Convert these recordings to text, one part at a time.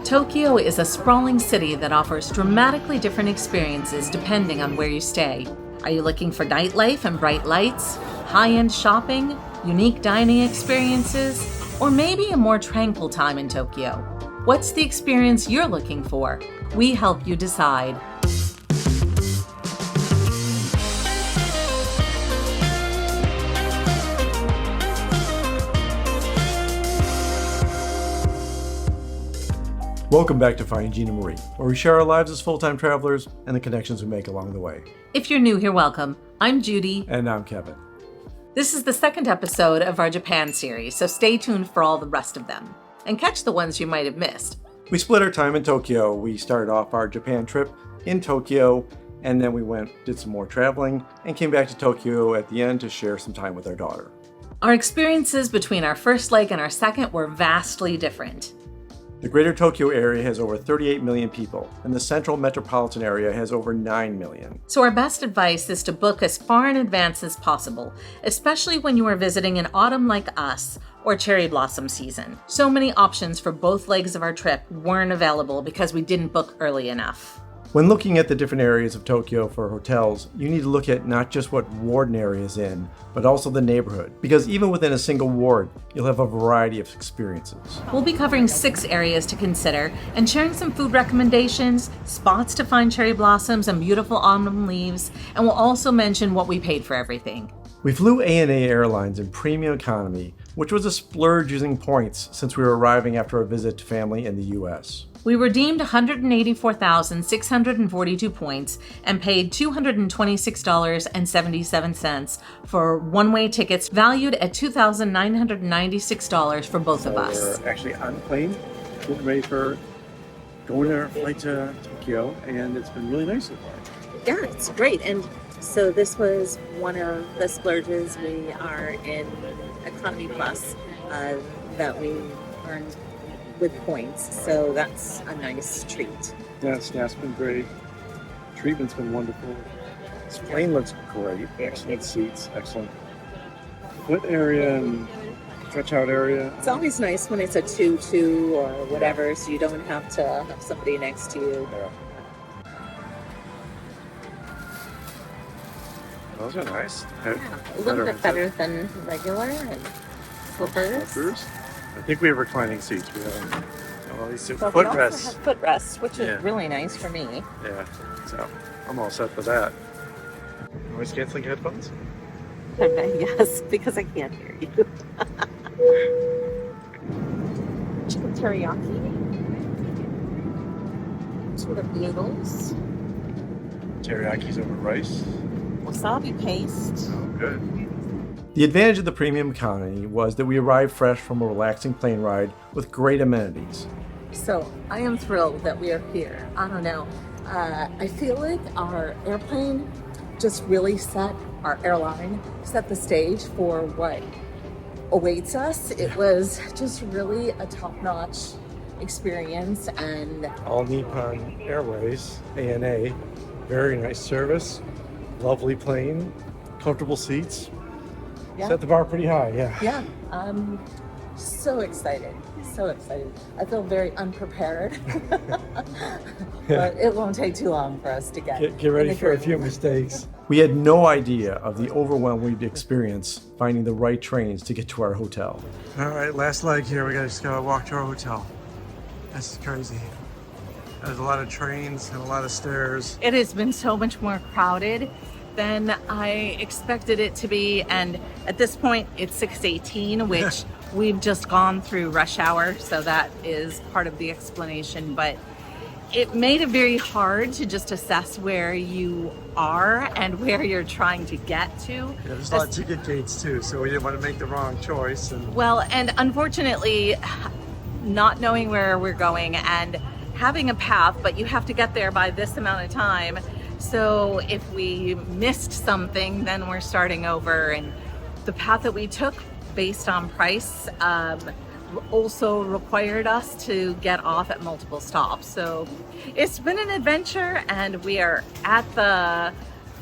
Tokyo is a sprawling city that offers dramatically different experiences depending on where you stay. Are you looking for nightlife and bright lights, high-end shopping, unique dining experiences, or maybe a more tranquil time in Tokyo? What's the experience you're looking for? We help you decide. Welcome back to Finding Gina Marie, where we share our lives as full-time travelers and the connections we make along the way. If you're new here, welcome. I'm Judy. And I'm Kevin. This is the second episode of our Japan series, so stay tuned for all the rest of them. And catch the ones you might have missed. We split our time in Tokyo. We started off our Japan trip in Tokyo, and then we did some more traveling, and came back to Tokyo at the end to share some time with our daughter. Our experiences between our first leg and our second were vastly different. The greater Tokyo area has over 38 million people, and the central metropolitan area has over 9 million. So our best advice is to book as far in advance as possible, especially when you are visiting in autumn like us or cherry blossom season. So many options for both legs of our trip weren't available because we didn't book early enough. When looking at the different areas of Tokyo for hotels, you need to look at not just what ward an area is in, but also the neighborhood, because even within a single ward, you'll have a variety of experiences. We'll be covering 6 areas to consider and sharing some food recommendations, spots to find cherry blossoms and beautiful autumn leaves, and we'll also mention what we paid for everything. We flew ANA Airlines in premium economy, which was a splurge using points since we were arriving after a visit to family in the US. We redeemed 184,642 points and paid $226.77 for one-way tickets valued at $2,996 for both of us. We're actually on the plane, getting ready for going on our flight to Tokyo, and it's been really nice so far. Yeah, it's great. And so this was one of the splurges. We are in Economy Plus that we earned with points, so that's a nice treat. Yeah, staff's been great. Treatment's been wonderful. This plane looks great. Excellent seats, excellent foot area and stretch out area. It's always nice when it's a 2-2 or whatever, so you don't have to have somebody next to you. Yeah. Those are nice. Yeah, a little bit better than regular, and slippers. I think we have reclining seats. We have all these Well, we footrests. also have footrests, which is really nice for me. Yeah, so I'm all set for that. Noise canceling headphones? Yes, because I can't hear you. Chicken teriyaki. Sort of noodles. Teriyakis over rice. Wasabi paste. Oh, good. The advantage of the premium economy was that we arrived fresh from a relaxing plane ride with great amenities. So I am thrilled that we are here. I don't know. I feel like our airplane just really our airline set the stage for what awaits us. It was just really a top-notch experience, and All Nippon Airways, ANA, very nice service, lovely plane, comfortable seats. yeah. Set the bar pretty high, yeah. Yeah, I'm so excited. I feel very unprepared, but it won't take too long for us to get ready for a few mistakes. We had no idea of the overwhelm we'd experience finding the right trains to get to our hotel. All right, last leg here. We just gotta walk to our hotel. This is crazy. There's a lot of trains and a lot of stairs. It has been so much more crowded than I expected it to be, and at this point it's 6:18, which we've just gone through rush hour, so that is part of the explanation, but it made it very hard to just assess where you are and where you're trying to get to. Yeah, there's a lot of ticket gates too, so we didn't want to make the wrong choice. Well, and unfortunately, not knowing where we're going and having a path, but you have to get there by this amount of time. So if we missed something, then we're starting over. And the path that we took based on price also required us to get off at multiple stops. So it's been an adventure, and we are at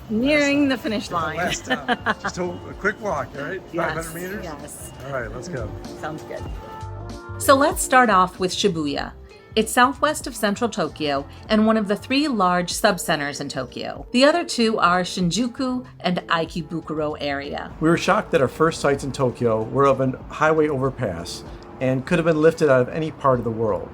nearing the finish line. Last stop. Just a quick walk, all right? Yes, 500 meters? yes. All right, let's go. Sounds good. So let's start off with Shibuya. It's southwest of central Tokyo and one of the 3 large sub-centers in Tokyo. The other 2 are Shinjuku and Ikebukuro area. We were shocked that our first sites in Tokyo were of a highway overpass and could have been lifted out of any part of the world.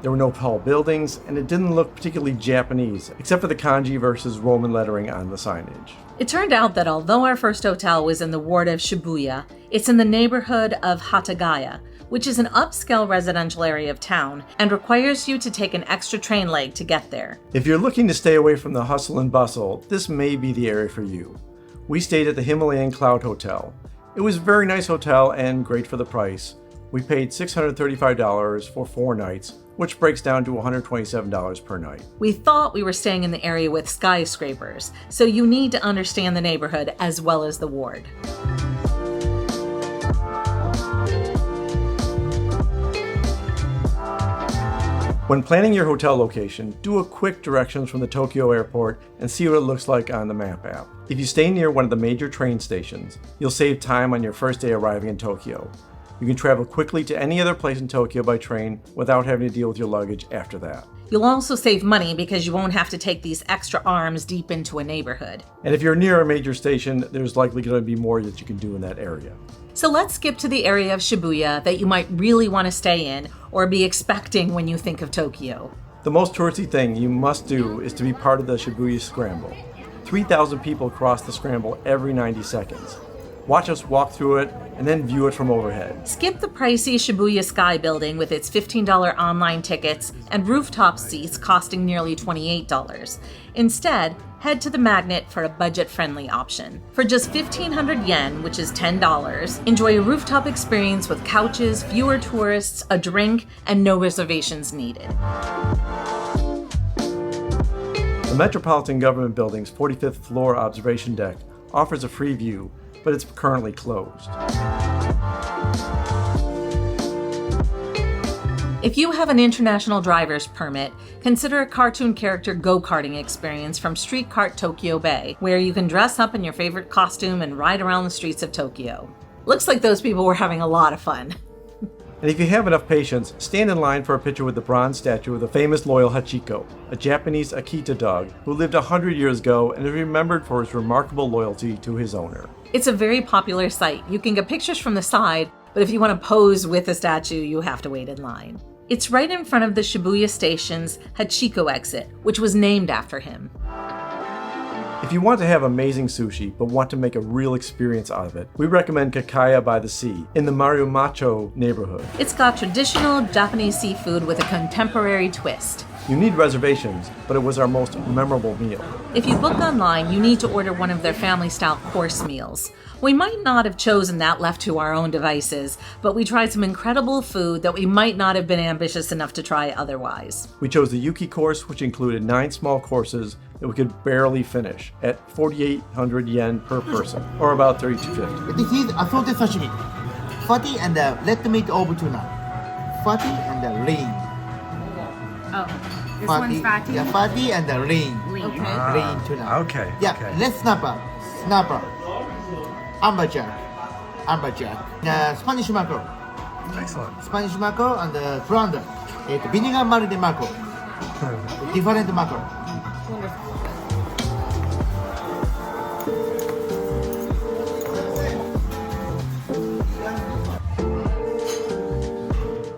There were no tall buildings, and it didn't look particularly Japanese, except for the kanji versus Roman lettering on the signage. It turned out that although our first hotel was in the ward of Shibuya, it's in the neighborhood of Hatagaya, which is an upscale residential area of town and requires you to take an extra train leg to get there. If you're looking to stay away from the hustle and bustle, this may be the area for you. We stayed at the Himalayan Cloud Hotel. It was a very nice hotel and great for the price. We paid $635 for 4 nights, which breaks down to $127 per night. We thought we were staying in the area with skyscrapers, so you need to understand the neighborhood as well as the ward. When planning your hotel location, do a quick directions from the Tokyo airport and see what it looks like on the map app. If you stay near one of the major train stations, you'll save time on your first day arriving in Tokyo. You can travel quickly to any other place in Tokyo by train without having to deal with your luggage after that. You'll also save money because you won't have to take these extra arms deep into a neighborhood. And if you're near a major station, there's likely going to be more that you can do in that area. So let's skip to the area of Shibuya that you might really want to stay in or be expecting when you think of Tokyo. The most touristy thing you must do is to be part of the Shibuya Scramble. 3,000 people cross the scramble every 90 seconds. Watch us walk through it and then view it from overhead. Skip the pricey Shibuya Sky building with its $15 online tickets and rooftop seats costing nearly $28. Instead, head to the Magnet for a budget-friendly option. For just 1,500 yen, which is $10, enjoy a rooftop experience with couches, fewer tourists, a drink, and no reservations needed. The Metropolitan Government Building's 45th floor observation deck offers a free view, but it's currently closed. If you have an international driver's permit, consider a cartoon character go-karting experience from Street Kart Tokyo Bay, where you can dress up in your favorite costume and ride around the streets of Tokyo. Looks like those people were having a lot of fun. And if you have enough patience, stand in line for a picture with the bronze statue of the famous loyal Hachiko, a Japanese Akita dog who lived 100 years ago and is remembered for his remarkable loyalty to his owner. It's a very popular site. You can get pictures from the side, but if you want to pose with the statue, you have to wait in line. It's right in front of the Shibuya Station's Hachiko exit, which was named after him. If you want to have amazing sushi, but want to make a real experience out of it, we recommend Kakaya by the Sea in the Mariumacho neighborhood. It's got traditional Japanese seafood with a contemporary twist. You need reservations, but it was our most memorable meal. If you book online, you need to order one of their family-style course meals. We might not have chosen that left to our own devices, but we tried some incredible food that we might not have been ambitious enough to try otherwise. We chose the Yuki course, which included 9 small courses that we could barely finish at 4,800 yen per person, or about $32.50. This is assorted sashimi. Fatty and red meat over tuna. Fatty and lean. Oh, this Fatty, one's fatty? yeah, fatty and lean. Lean. Okay. Lean tuna. Okay. Yeah, okay. red snapper, amberjack, Spanish mackerel, Excellent. Spanish mackerel and flounder. Vinegar marinated mackerel. Different mackerel.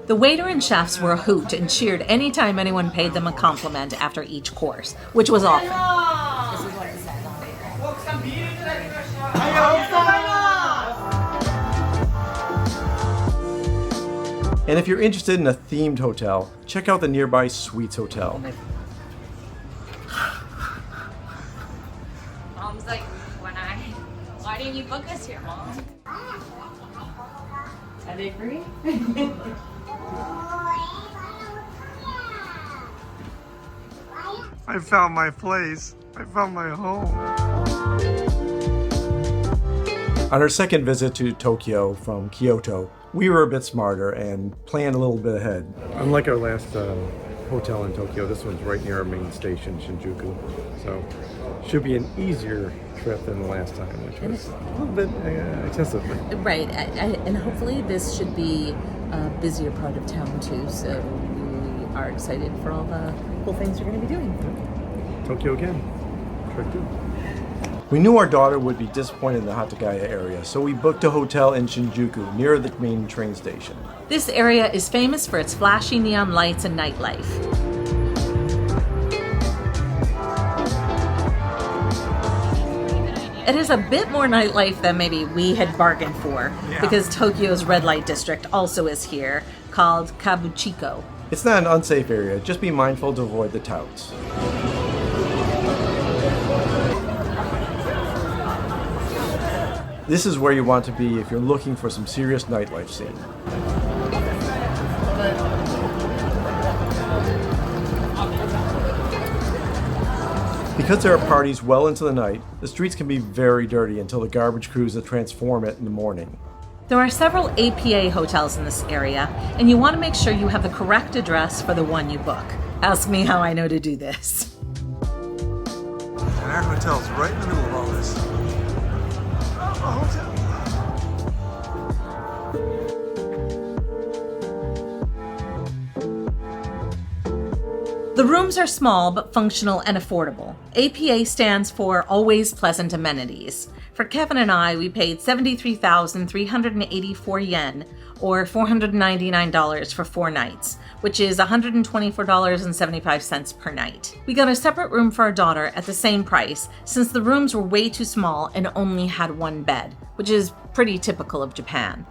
The waiter and chefs were a hoot and cheered anytime anyone paid them a compliment after each course, which was often. This is what it says on there. And if you're interested in a themed hotel, check out the nearby Suites Hotel. Mom's like, why didn't you book us here, Mom? Are they free? I found my place. I found my home. On our second visit to Tokyo from Kyoto, we were a bit smarter and planned a little bit ahead. Unlike our last hotel in Tokyo, this one's right near our main station, Shinjuku. So should be an easier trip than the last time, which was a little bit excessive. Right, and hopefully this should be a busier part of town too, so we are excited for all the cool things we're going to be doing. Tokyo again. Sure do. We knew our daughter would be disappointed in the Hatagaya area, so we booked a hotel in Shinjuku near the main train station. This area is famous for its flashy neon lights and nightlife. It is a bit more nightlife than maybe we had bargained for, because Tokyo's red light district also is here, called Kabuchiko. It's not an unsafe area, just be mindful to avoid the touts. This is where you want to be if you're looking for some serious nightlife scene. Because there are parties well into the night, the streets can be very dirty until the garbage crews that transform it in the morning. There are several APA hotels in this area, and you want to make sure you have the correct address for the one you book. Ask me how I know to do this. And our hotel's right in the middle of all this. The rooms are small but functional and affordable. APA stands for Always Pleasant Amenities. For Kevin and I, we paid 73,384 yen, or $499 for 4 nights, which is $124.75 per night. We got a separate room for our daughter at the same price, since the rooms were way too small and only had 1 bed, which is pretty typical of Japan.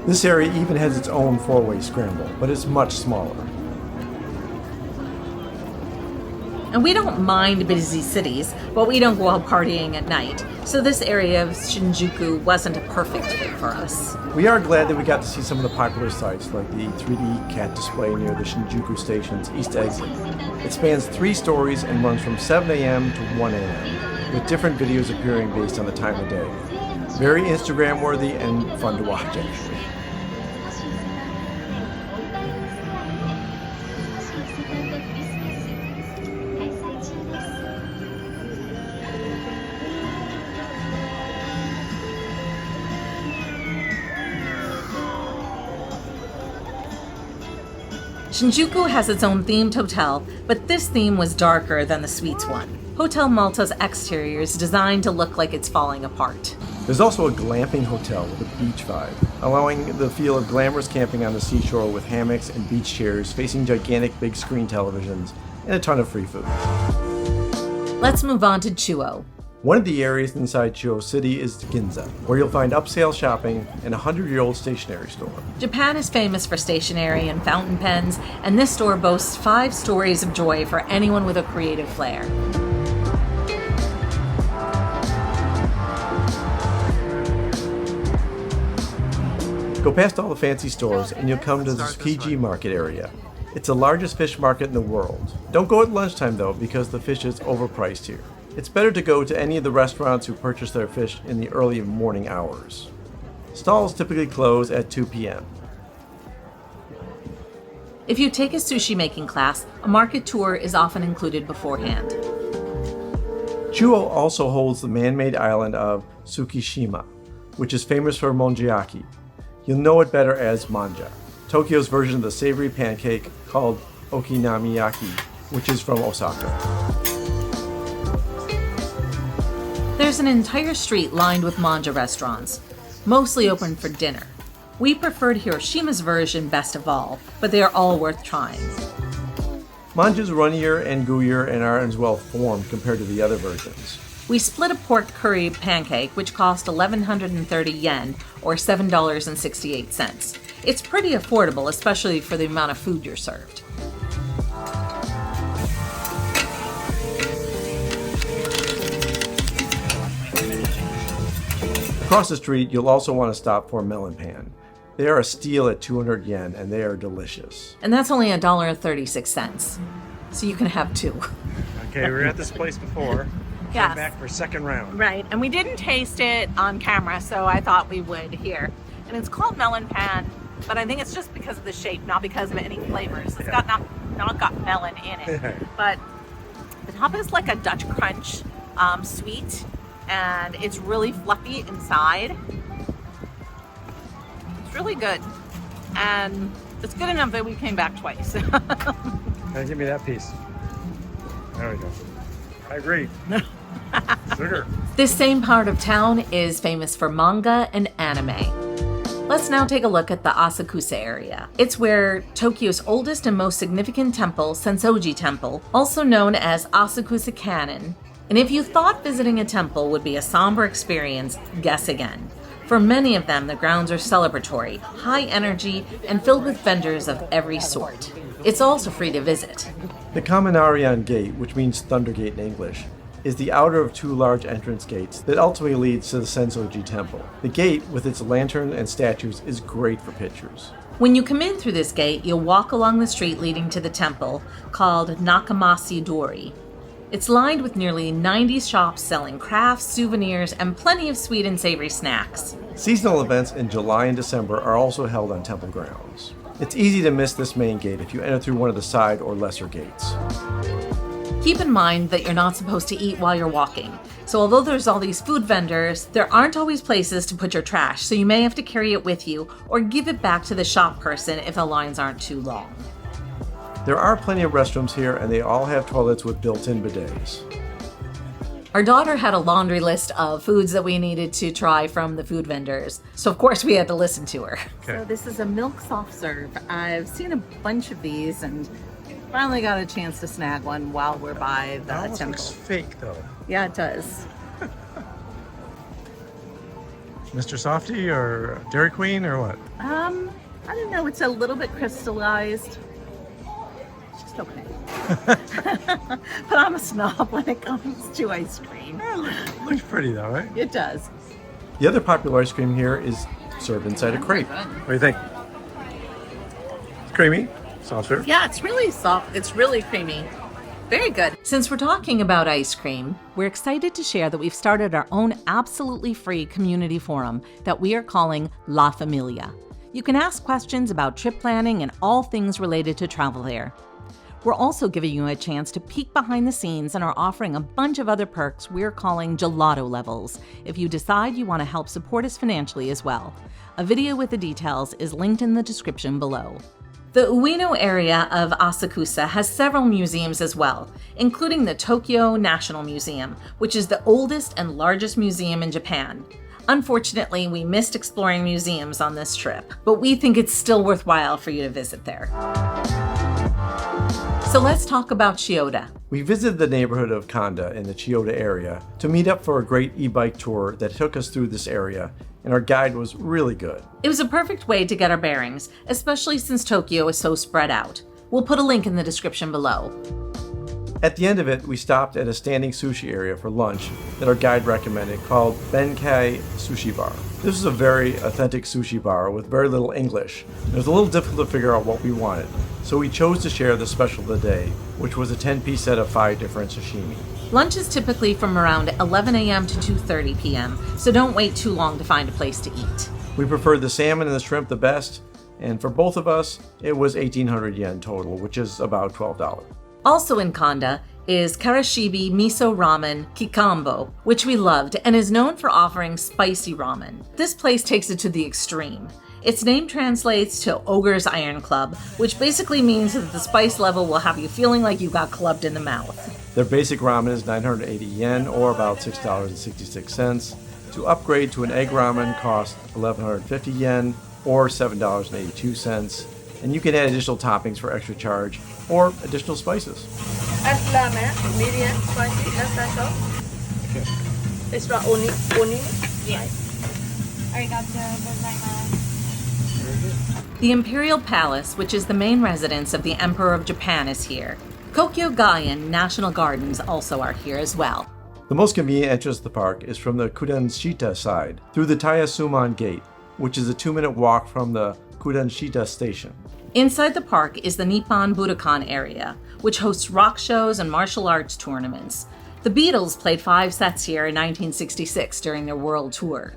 This area even has its own 4-way scramble, but it's much smaller. And we don't mind busy cities, but we don't go out partying at night, so this area of Shinjuku wasn't a perfect fit for us. We are glad that we got to see some of the popular sites, like the 3D cat display near the Shinjuku station's east exit. It spans 3 stories and runs from 7 a.m. to 1 a.m., with different videos appearing based on the time of day. Very Instagram worthy and fun to watch, actually. Shinjuku has its own themed hotel, but this theme was darker than the suites one. Hotel Malta's exterior is designed to look like it's falling apart. There's also a glamping hotel with a beach vibe, allowing the feel of glamorous camping on the seashore with hammocks and beach chairs facing gigantic big screen televisions and a ton of free food. Let's move on to Chuo. One of the areas inside Chuo City is Ginza, where you'll find upscale shopping and a 100-year-old stationery store. Japan is famous for stationery and fountain pens, and this store boasts 5 stories of joy for anyone with a creative flair. Go past all the fancy stores and you'll come to the Tsukiji market area. It's the largest fish market in the world. Don't go at lunchtime though, because the fish is overpriced here. It's better to go to any of the restaurants who purchase their fish in the early morning hours. Stalls typically close at 2 p.m. If you take a sushi making class, a market tour is often included beforehand. Chuo also holds the man-made island of Tsukishima, which is famous for monjiaki. You'll know it better as manja, Tokyo's version of the savory pancake called okonomiyaki, which is from Osaka. There's an entire street lined with manja restaurants, mostly open for dinner. We preferred Hiroshima's version best of all, but they are all worth trying. Manja's runnier and gooier and aren't as well formed compared to the other versions. We split a pork curry pancake, which cost 1,130 yen, or $7.68. It's pretty affordable, especially for the amount of food you're served. Across the street, you'll also want to stop for melon pan. They are a steal at 200 yen, and they are delicious. And that's only $1.36, so you can have 2. Okay, we were at this place before. Yes. Came back for a second round. Right, and we didn't taste it on camera, so I thought we would here. And it's called melon pan, but I think it's just because of the shape, not because of any flavors. It's got not got melon in it. But the top is like a Dutch crunch sweet, and it's really fluffy inside. It's really good. And It's good enough that we came back twice. Now give me that piece. There we go. I agree. Sugar. This same part of town is famous for manga and anime. Let's now take a look at the Asakusa area. It's where Tokyo's oldest and most significant temple, Sensoji Temple, also known as Asakusa Canon. And if you thought visiting a temple would be a somber experience, guess again. For many of them, the grounds are celebratory, high energy, and filled with vendors of every sort. It's also free to visit. The Kaminarian Gate, which means Thunder Gate in English, is the outer of two large entrance gates that ultimately leads to the Sensoji Temple. The gate, with its lantern and statues, is great for pictures. When you come in through this gate, you'll walk along the street leading to the temple, called Nakamasi Dori. It's lined with nearly 90 shops selling crafts, souvenirs, and plenty of sweet and savory snacks. Seasonal events in July and December are also held on temple grounds. It's easy to miss this main gate if you enter through one of the side or lesser gates. Keep in mind that you're not supposed to eat while you're walking. So although there's all these food vendors, there aren't always places to put your trash, so you may have to carry it with you or give it back to the shop person if the lines aren't too long. There are plenty of restrooms here, and they all have toilets with built-in bidets. Our daughter had a laundry list of foods that we needed to try from the food vendors, so of course we had to listen to her. So this is a milk soft serve. I've seen a bunch of these and finally got a chance to snag one while we're by the That almost temple. looks fake though. Yeah, it does. Mr. Softy or Dairy Queen or what? I don't know. It's a little bit crystallized. It's just okay. But I'm a snob when it comes to ice cream. Looks pretty though, right? It does. The other popular ice cream here is served inside a crate. What do you think? It's creamy, soft serve. Yeah, it's really soft. It's really creamy. Very good. Since we're talking about ice cream, we're excited to share that we've started our own absolutely free community forum that we are calling La Familia. You can ask questions about trip planning and all things related to travel there. We're also giving you a chance to peek behind the scenes and are offering a bunch of other perks we're calling gelato levels if you decide you want to help support us financially as well. A video with the details is linked in the description below. The Ueno area of Asakusa has several museums as well, including the Tokyo National Museum, which is the oldest and largest museum in Japan. Unfortunately, we missed exploring museums on this trip, but we think it's still worthwhile for you to visit there. So let's talk about Chiyoda. We visited the neighborhood of Kanda in the Chiyoda area to meet up for a great e-bike tour that took us through this area, and our guide was really good. It was a perfect way to get our bearings, especially since Tokyo is so spread out. We'll put a link in the description below. At the end of it, we stopped at a standing sushi area for lunch that our guide recommended called Benkai Sushi Bar. This was a very authentic sushi bar with very little English. It was a little difficult to figure out what we wanted, so we chose to share the special of the day, which was a 10-piece set of 5 different sashimi. Lunch is typically from around 11 a.m. to 2:30 p.m., so don't wait too long to find a place to eat. We preferred the salmon and the shrimp the best, and for both of us, it was 1,800 yen total, which is about $12. Also in Kanda is Karashibi Miso Ramen Kikambo, which we loved and is known for offering spicy ramen. This place takes it to the extreme. Its name translates to Ogre's Iron Club, which basically means that the spice level will have you feeling like you got clubbed in the mouth. Their basic ramen is 980 yen, or about $6.66. To upgrade to an egg ramen costs 1,150 yen, or $7.82. And you can add additional toppings for extra charge, or additional spices. Medium spicy, Okay. extra oni. Arigato gozaimasu. The Imperial Palace, which is the main residence of the Emperor of Japan, is here. Kokyo-Gayan National Gardens also are here as well. The most convenient entrance to the park is from the Kudanshita side, through the Tayasuman Gate, which is a 2-minute walk from the Kudanshita station. Inside the park is the Nippon Budokan area, which hosts rock shows and martial arts tournaments. The Beatles played 5 sets here in 1966 during their world tour.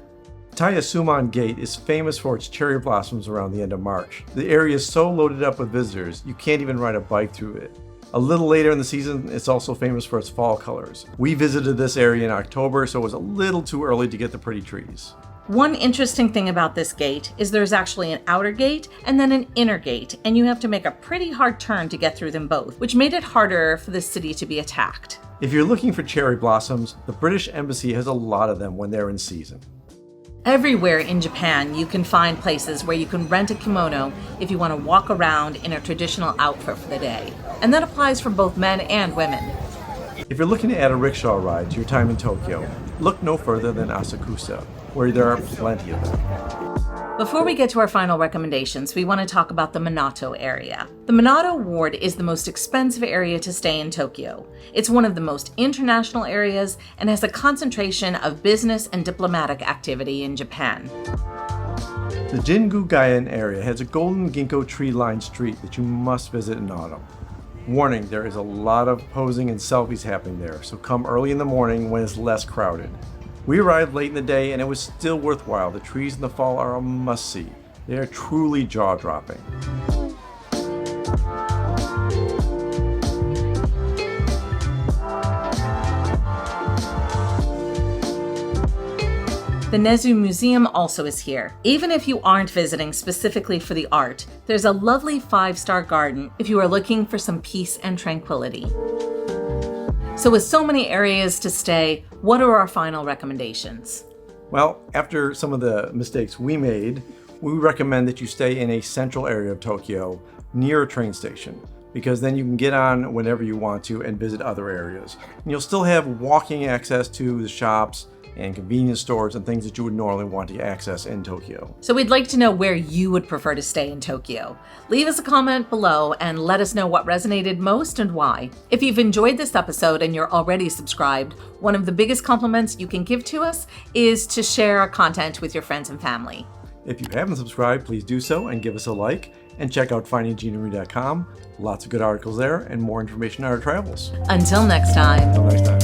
Tayasuman Gate is famous for its cherry blossoms around the end of March. The area is so loaded up with visitors, you can't even ride a bike through it. A little later in the season, it's also famous for its fall colors. We visited this area in October, so it was a little too early to get the pretty trees. One interesting thing about this gate is there's actually an outer gate and then an inner gate, and you have to make a pretty hard turn to get through them both, which made it harder for the city to be attacked. If you're looking for cherry blossoms, the British Embassy has a lot of them when they're in season. Everywhere in Japan, you can find places where you can rent a kimono if you want to walk around in a traditional outfit for the day. And that applies for both men and women. If you're looking to add a rickshaw ride to your time in Tokyo, look no further than Asakusa, where there are plenty of them. Before we get to our final recommendations, we want to talk about the Minato area. The Minato ward is the most expensive area to stay in Tokyo. It's one of the most international areas and has a concentration of business and diplomatic activity in Japan. The Jingu-gyen area has a golden ginkgo tree-lined street that you must visit in autumn. Warning, there is a lot of posing and selfies happening there, so come early in the morning when it's less crowded. We arrived late in the day and it was still worthwhile. The trees in the fall are a must-see. They are truly jaw-dropping. The Nezu Museum also is here. Even if you aren't visiting specifically for the art, there's a lovely 5-star garden if you are looking for some peace and tranquility. So with so many areas to stay, what are our final recommendations? Well, after some of the mistakes we made, we recommend that you stay in a central area of Tokyo near a train station, because then you can get on whenever you want to and visit other areas. And you'll still have walking access to the shops and convenience stores and things that you would normally want to access in Tokyo. So we'd like to know where you would prefer to stay in Tokyo. Leave us a comment below and let us know what resonated most and why. If you've enjoyed this episode and you're already subscribed, one of the biggest compliments you can give to us is to share our content with your friends and family. If you haven't subscribed, please do so and give us a like, and check out findinggmarie.com. Lots of good articles there and more information on our travels. Until next time. Until next time.